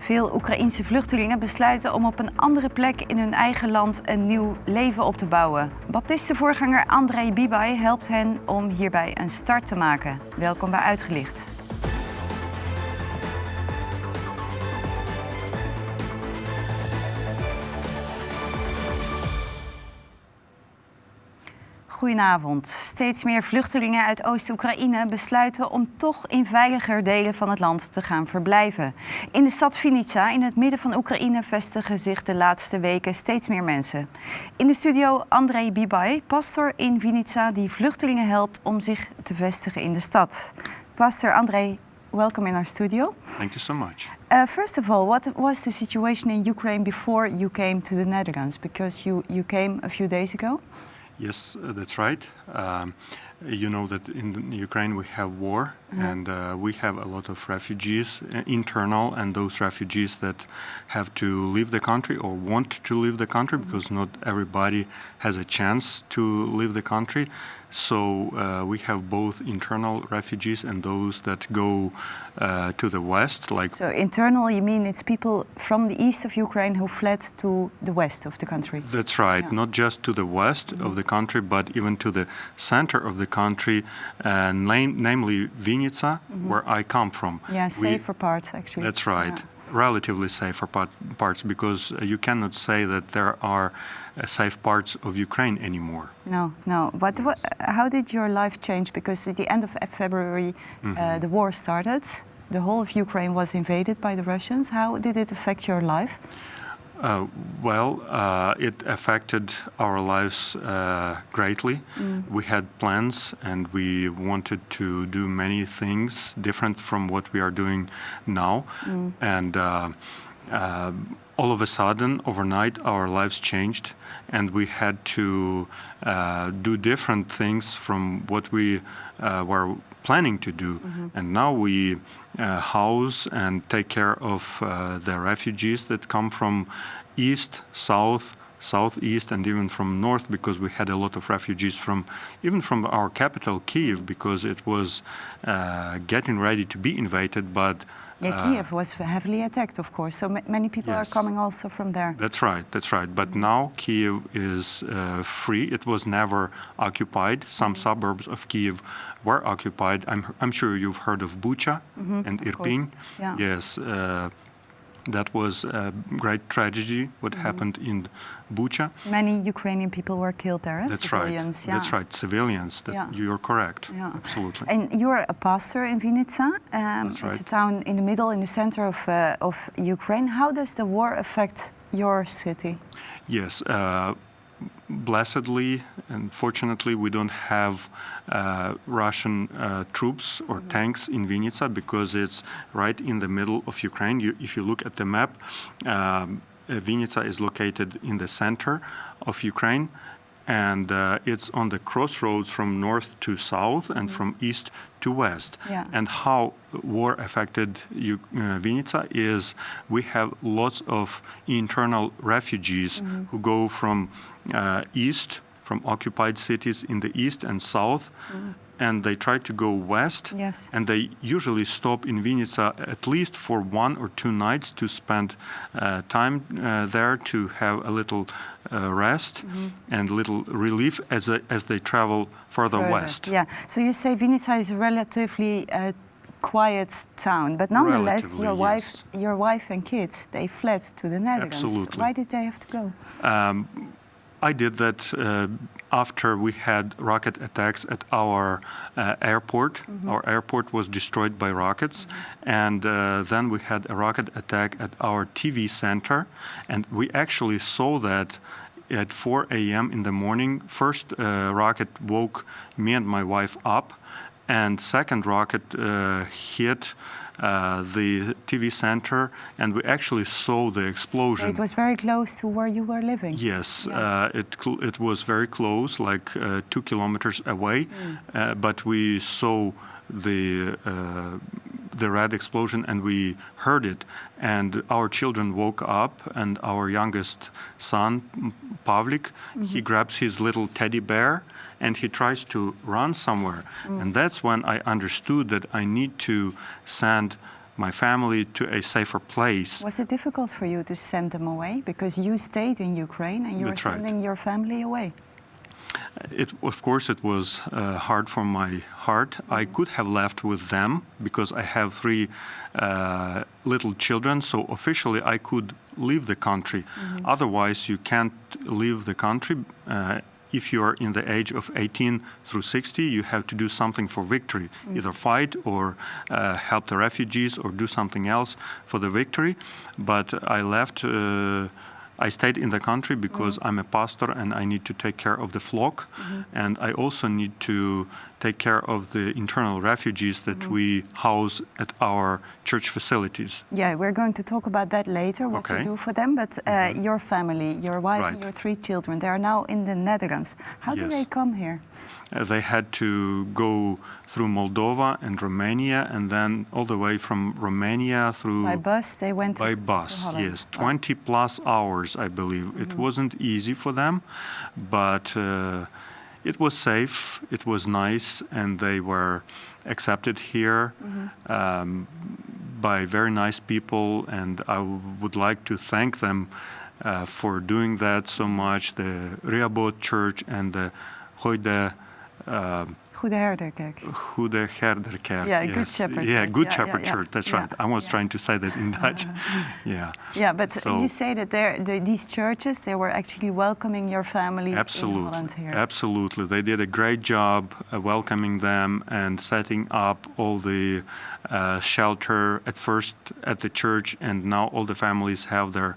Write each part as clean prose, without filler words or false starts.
Veel Oekraïense vluchtelingen besluiten om op een andere plek in hun eigen land een nieuw leven op te bouwen. Baptistenvoorganger Andrei Bibay helpt hen om hierbij een start te maken. Welkom bij Uitgelicht. Goedenavond. Steeds meer vluchtelingen uit Oost-Oekraïne besluiten om toch in veiliger delen van het land te gaan verblijven. In de stad Vinnitsa, in het midden van Oekraïne, vestigen zich de laatste weken steeds meer mensen. In de studio Andrei Bibay, pastor in Vinnitsa, die vluchtelingen helpt om zich te vestigen in de stad. Pastor Andrei, welcome in our studio. Thank you so much. First of all, what was the situation in Ukraine before you came to the Netherlands? Because you came a few days ago. Yes, that's right. You know that in Ukraine we have war, and we have a lot of refugees, internal, and those refugees that have to leave the country or want to leave the country, because not everybody has a chance to leave the country. So we have both internal refugees and those that go to the west. So internal, you mean it's people from the east of Ukraine who fled to the west of the country? That's right. Yeah. Not just to the west of the country, but even to the center of the country, namely Vinnitsa, where I come from. Yeah, safer parts actually. That's right. Yeah. Relatively safer parts, because you cannot say that there are safe parts of Ukraine anymore. No. But how did your life change? Because at the end of February, the war started. The whole of Ukraine was invaded by the Russians. How did it affect your life? It affected our lives greatly. We had plans and we wanted to do many things different from what we are doing now. And all of a sudden, overnight, our lives changed and we had to do different things from what we were planning to do. And now we house and take care of the refugees that come from east, south, southeast, and even from north, because we had a lot of refugees even from our capital, Kyiv, because it was getting ready to be invaded, but Kyiv was heavily attacked, of course, so many people are coming also from there. That's right. But now Kyiv is free. It was never occupied. Some suburbs of Kyiv were occupied. I'm sure you've heard of Bucha and Irpin. Yeah. Yes, that was a great tragedy, what happened in Bucha. Many Ukrainian people were killed there, civilians. Right. Yeah. That's right, civilians. You're correct. Yeah. Absolutely. And you're a pastor in Vinnitsa. That's right. It's a town in the middle, in the center of Ukraine. How does the war affect your city? Yes. Blessedly and fortunately, we don't have Russian troops or tanks in Vinnitsa, because it's right in the middle of Ukraine. If you look at the map, Vinnitsa is located in the center of Ukraine, and it's on the crossroads from north to south and from east to west. Yeah. And how war affected Vinnitsa is we have lots of internal refugees who go from east, from occupied cities in the east and south, and they try to go west. Yes. And they usually stop in Vinnitsa at least for 1 or 2 nights to spend time there, to have a little rest and little relief as they travel further west. Yeah. So you say Vinnitsa is a relatively quiet town, but nonetheless, your wife and kids, they fled to the Netherlands. Absolutely. Why did they have to go? I did that after we had rocket attacks at our airport. Our airport was destroyed by rockets, and then we had a rocket attack at our TV center, and we actually saw that at 4 a.m. in the morning. First rocket woke me and my wife up, and second rocket hit the TV center, and we actually saw the explosion. So it was very close to where you were living? Yes, it was very close, like 2 kilometers away, but we saw the red explosion and we heard it, and our children woke up, and our youngest son, Pavlik, he grabs his little teddy bear and he tries to run somewhere. And that's when I understood that I need to send my family to a safer place. Was it difficult for you to send them away? Because you stayed in Ukraine and you were That's right. sending your family away. Of course, it was hard for my heart. I could have left with them because I have 3 little children. So officially, I could leave the country. Otherwise, you can't leave the country. If you are in the age of 18 through 60, you have to do something for victory, either fight or help the refugees or do something else for the victory. But I left. I stayed in the country because I'm a pastor and I need to take care of the flock. And I also need to take care of the internal refugees that we house at our church facilities. Yeah, we're going to talk about that later, what you do for them. But your family, your wife and your 3 children, they are now in the Netherlands. How do they come here? They had to go through Moldova and Romania, and then all the way from Romania through... By bus, they went by bus, to Holland. yes. 20 plus hours, I believe. It wasn't easy for them, but it was safe, it was nice, and they were accepted here by very nice people, and I would like to thank them for doing that so much. The Rehoboth Church and the Goede Herderkerk. Goede Herderkerk. Yeah, yes. Good Shepherd Yeah, Church. Good Shepherd Church. That's right. I was Yeah. trying to say that in Dutch. Yeah, but So- you say that these churches, they were actually welcoming your family in Holland here. Absolutely. They did a great job welcoming them and setting up all the shelter at first at the church, and now all the families have their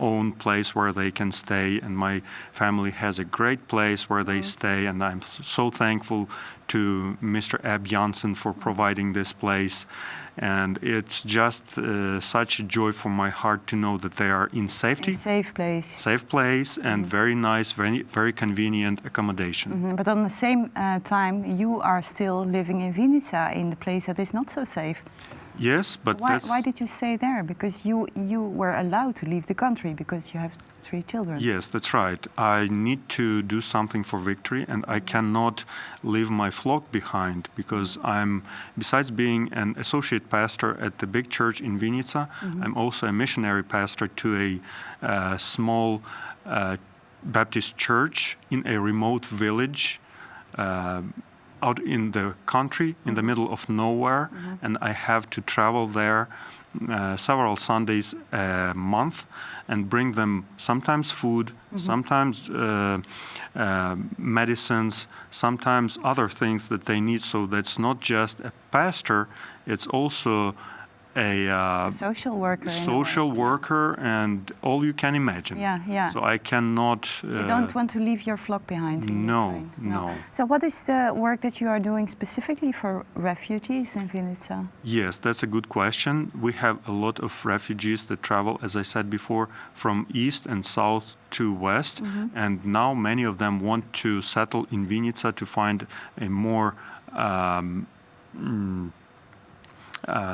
own place where they can stay, and my family has a great place where they stay, and I'm so thankful to Mr. Ab Janssen for providing this place. And it's just such a joy for my heart to know that they are in safety. A safe place. Safe place and very nice, very convenient accommodation. But on the same time, you are still living in Vinnitsa, in the place that is not so safe. Yes, but Why did you stay there? Because you were allowed to leave the country because you have 3 children. Yes, that's right. I need to do something for victory, and I cannot leave my flock behind because besides being an associate pastor at the big church in Vinnitsa, I'm also a missionary pastor to a small Baptist church in a remote village out in the country, in the middle of nowhere, and I have to travel there several Sundays a month and bring them sometimes food, sometimes medicines, sometimes other things that they need. So that's not just a pastor, it's also a social worker. Social worker and all you can imagine. Yeah. So I cannot... you don't want to leave your flock behind in Ukraine. No. So what is the work that you are doing specifically for refugees in Vinnitsa? Yes, that's a good question. We have a lot of refugees that travel, as I said before, from east and south to west. And now many of them want to settle in Vinnitsa to find a more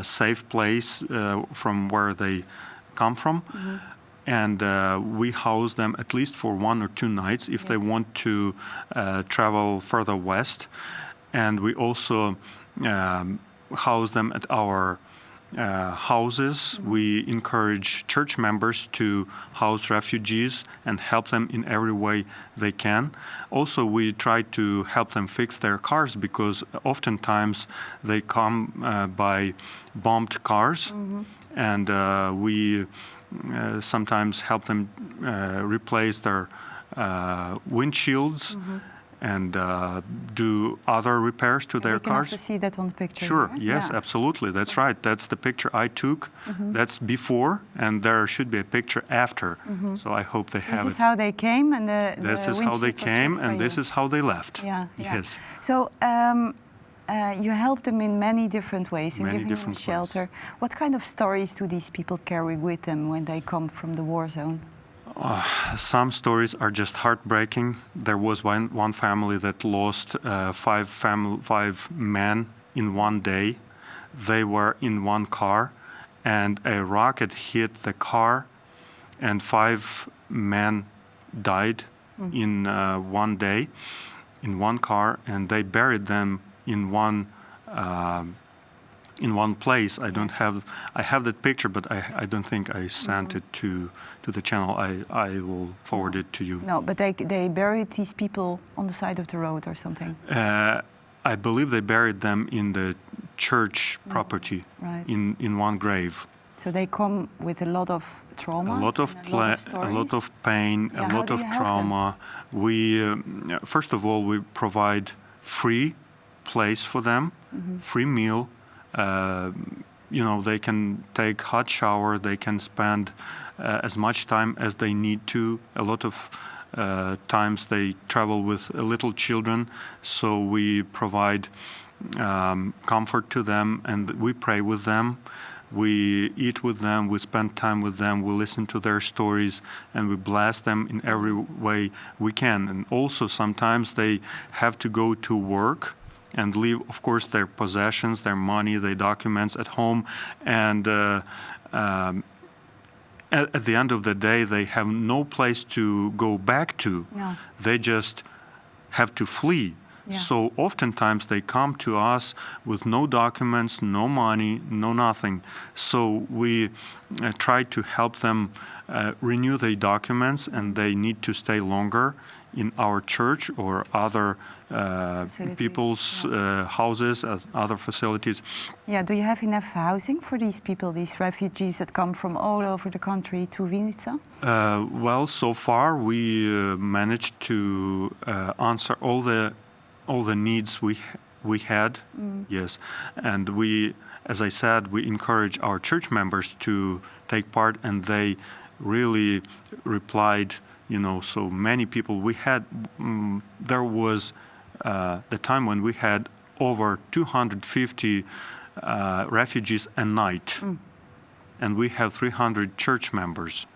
safe place from where they come from. And we house them at least for 1 or 2 nights if they want to travel further west. And we also house them at our houses. We encourage church members to house refugees and help them in every way they can. Also, we try to help them fix their cars because oftentimes they come by bombed cars, and we sometimes help them replace their windshields and do other repairs to their we can cars. also see that on the picture. Sure, here. yes, absolutely, that's right. That's the picture I took. That's before, and there should be a picture after. So I hope they have it. This is how they came, and This is how they came, and this is how they left. Yeah. Yes. So you help them in many different ways, in Many giving them different shelter. ways. What kind of stories do these people carry with them when they come from the war zone? Some stories are just heartbreaking. There was one family that lost 5 men in one day. They were in one car, and a rocket hit the car, and 5 men died in one day in one car, and they buried them in one in one place. I have that picture, but I don't think I sent it to the channel. I will forward it to you. No, but they buried these people on the side of the road or something. I believe they buried them in the church property, right. in one grave. So they come with a lot of trauma, a lot of pain, a lot of trauma. We first of all we provide free place for them, free meal. They can take hot shower. They can spend as much time as they need to. A lot of times they travel with little children, so we provide comfort to them, and we pray with them. We eat with them, we spend time with them, we listen to their stories, and we bless them in every way we can. And also sometimes they have to go to work and leave, of course, their possessions, their money, their documents at home. And at the end of the day, they have no place to go back to. Yeah. They just have to flee. Yeah. So oftentimes they come to us with no documents, no money, no nothing. So we try to help them renew their documents, and they need to stay longer in our church or other people's houses, other facilities. Yeah, do you have enough housing for these people, these refugees that come from all over the country to Vinnitsa? Well, so far we managed to answer all the needs we had, yes. And we, as I said, we encourage our church members to take part, and they really replied. So many people we had. There was the time when we had over 250 refugees a night, and we have 300 church members,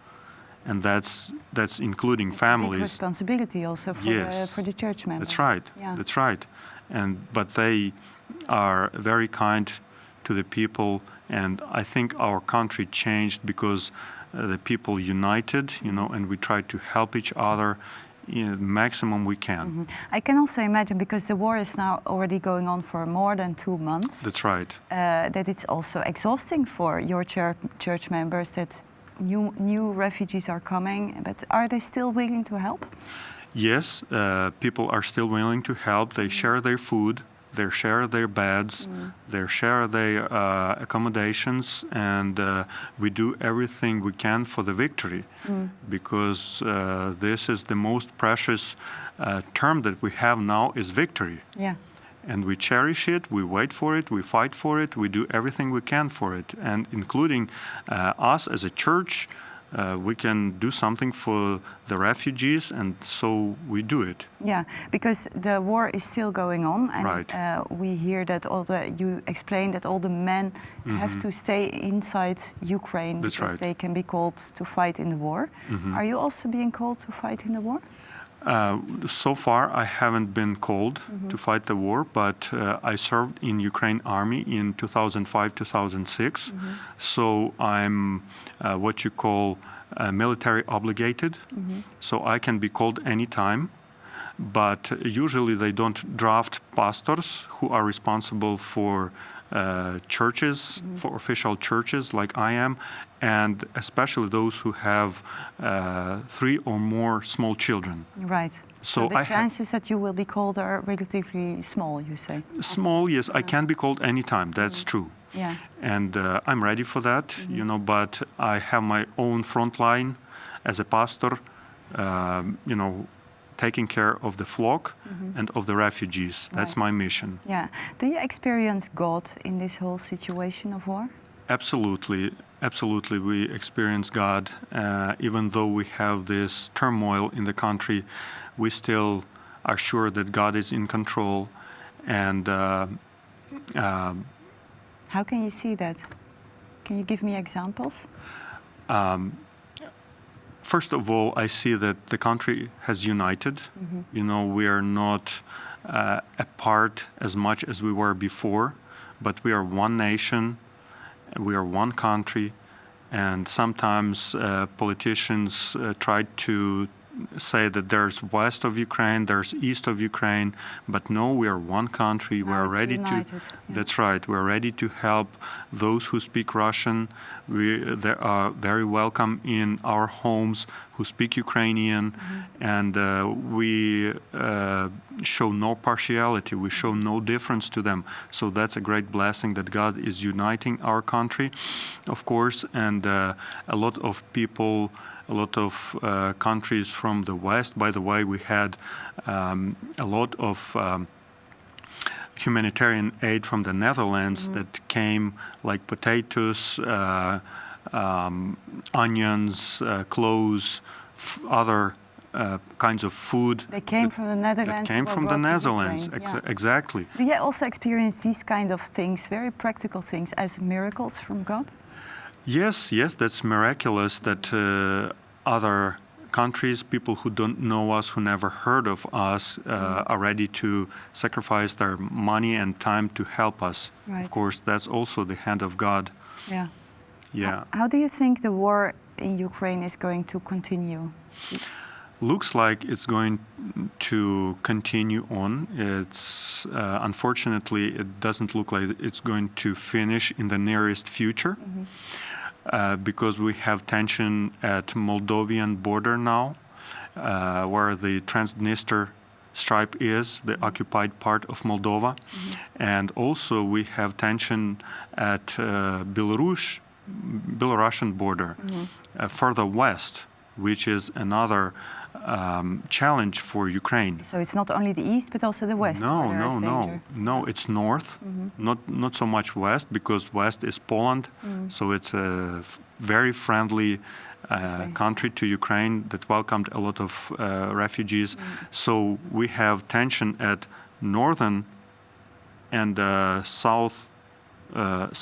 and that's including families. It's a big responsibility also for the church members. That's right. Yeah. That's right. But they are very kind to the people, and I think our country changed because the people united, and we tried to help each other in the maximum we can. I can also imagine, because the war is now already going on for more than 2 months. That's right. That it's also exhausting for your church members that new refugees are coming. But are they still willing to help? Yes, people are still willing to help. They share their food, they share their beds, they share their accommodations, and we do everything we can for the victory, because this is the most precious term that we have now is victory. Yeah. And we cherish it, we wait for it, we fight for it, we do everything we can for it, and including us as a church. We can do something for the refugees, and so we do it. Yeah, because the war is still going on, and right. We hear that you explained that all the men have to stay inside Ukraine. That's because right. they can be called to fight in the war. Are you also being called to fight in the war? So far, I haven't been called to fight the war, but I served in Ukraine Army in 2005-2006. So I'm what you call military obligated. So I can be called anytime. But usually they don't draft pastors who are responsible for churches, for official churches like I am, and especially those who have 3 or more small children. Right. So the chances that you will be called are relatively small, you say? Small, yes. I can be called anytime, that's true. Yeah. And I'm ready for that, but I have my own front line as a pastor, taking care of the flock and of the refugees. That's my mission. Yeah. Do you experience God in this whole situation of war? Absolutely. Absolutely. We experience God. Even though we have this turmoil in the country, we still are sure that God is in control. And how can you see that? Can you give me examples? First of all, I see that the country has united. We are not apart as much as we were before, but we are one nation, we are one country, and sometimes politicians try to say that there's west of Ukraine, there's east of Ukraine, but no, we are one country. No, We're it's ready united, to. yeah. That's right. We're ready to help those who speak Russian. They are very welcome in our homes who speak Ukrainian, and we show no partiality. We show no difference to them. So that's a great blessing that God is uniting our country, of course, and a lot of people. A lot of countries from the West. By the way, we had a lot of humanitarian aid from the Netherlands that came, like potatoes, onions, clothes, other kinds of food. They came from the Netherlands. That came from the Netherlands, exactly. Do you also experience these kind of things, very practical things, as miracles from God? Yes, that's miraculous that other countries, people who don't know us, who never heard of us, are ready to sacrifice their money and time to help us. Right. Of course, that's also the hand of God. Yeah. Yeah. How do you think the war in Ukraine is going to continue? Looks like it's going to continue on. It's unfortunately, it doesn't look like it's going to finish in the nearest future. Because we have tension at Moldovan border now, where the Transnistria stripe is, the occupied part of Moldova. And also we have tension at Belarusian border, further west, which is another challenge for Ukraine. So it's not only the east, but also the west. No. It's north, not so much west, because west is Poland. So it's a very friendly country to Ukraine that welcomed a lot of refugees. So we have tension at northern and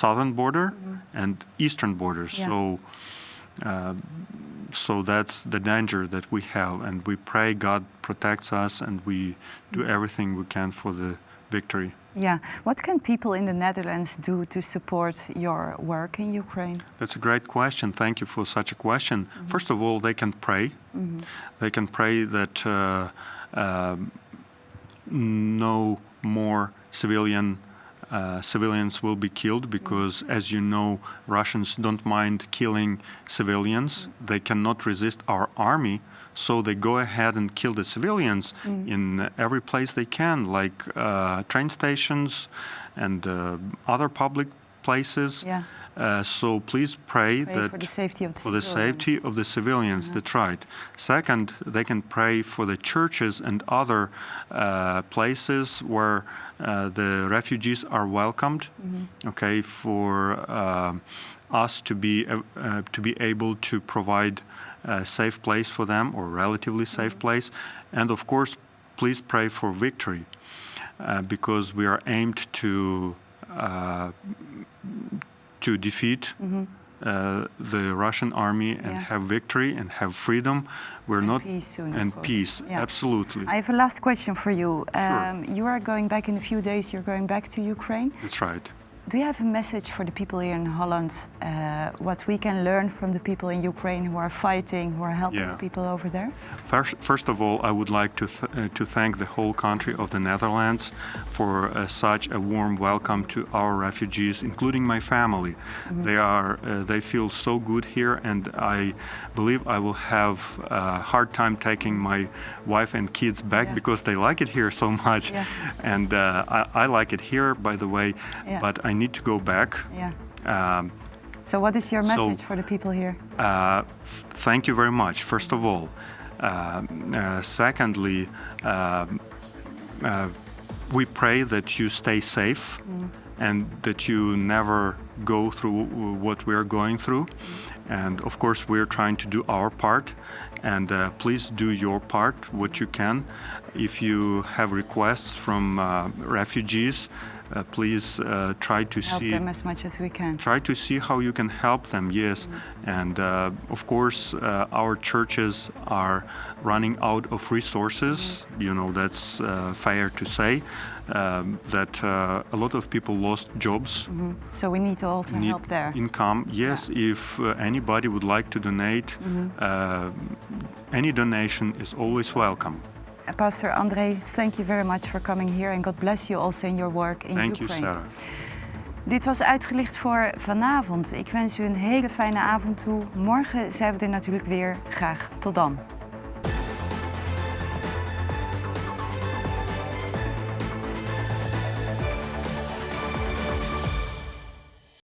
southern border and eastern borders. Yeah. So that's the danger that we have, and we pray God protects us, and we do everything we can for the victory. Yeah. What can people in the Netherlands do to support your work in Ukraine? That's a great question. Thank you for such a question. First of all, they can pray. They can pray that no more civilians will be killed, because, as you know, Russians don't mind killing civilians. They cannot resist our army, so they go ahead and kill the civilians in every place they can, like train stations and other public places. Yeah. So please pray that for the safety of the for the safety of the civilians. That's right. Second, they can pray for the churches and other places where the refugees are welcomed. Okay, for us to be able to provide a safe place for them, or relatively safe place. And of course, please pray for victory, because we are aimed to defeat the Russian army and have victory and have freedom. Peace soon, and of course. peace. Yeah. Absolutely. I have a last question for you. Sure. You are going back in a few days. You're going back to Ukraine. That's right. Do you have a message for the people here in Holland? What we can learn from the people in Ukraine who are fighting, who are helping the people over there? First of all, I would like to thank the whole country of the Netherlands for such a warm welcome to our refugees, including my family. They feel so good here, and I believe I will have a hard time taking my wife and kids back because they like it here so much. Yeah. And I like it here, by the way, but I need to go back. Yeah. So what is your message for the people here? Thank you very much, first of all. Secondly, we pray that you stay safe and that you never go through what we're going through. And of course, we're trying to do our part. And please do your part, what you can. If you have requests from refugees, please try to Help see them as much as we can. try to see how you can help them. Yes, and of course our churches are running out of resources. You know, that's fair to say. That a lot of people lost jobs. So we need to also Need help there. income. Yes, if anybody would like to donate, any donation is always welcome. Pastor Andrei, thank you very much for coming here and God bless you also in your work in Thank you, Ukraine. Sarah. Dit was Uitgelicht voor vanavond. Ik wens u een hele fijne avond toe. Morgen zijn we er natuurlijk weer. Graag tot dan.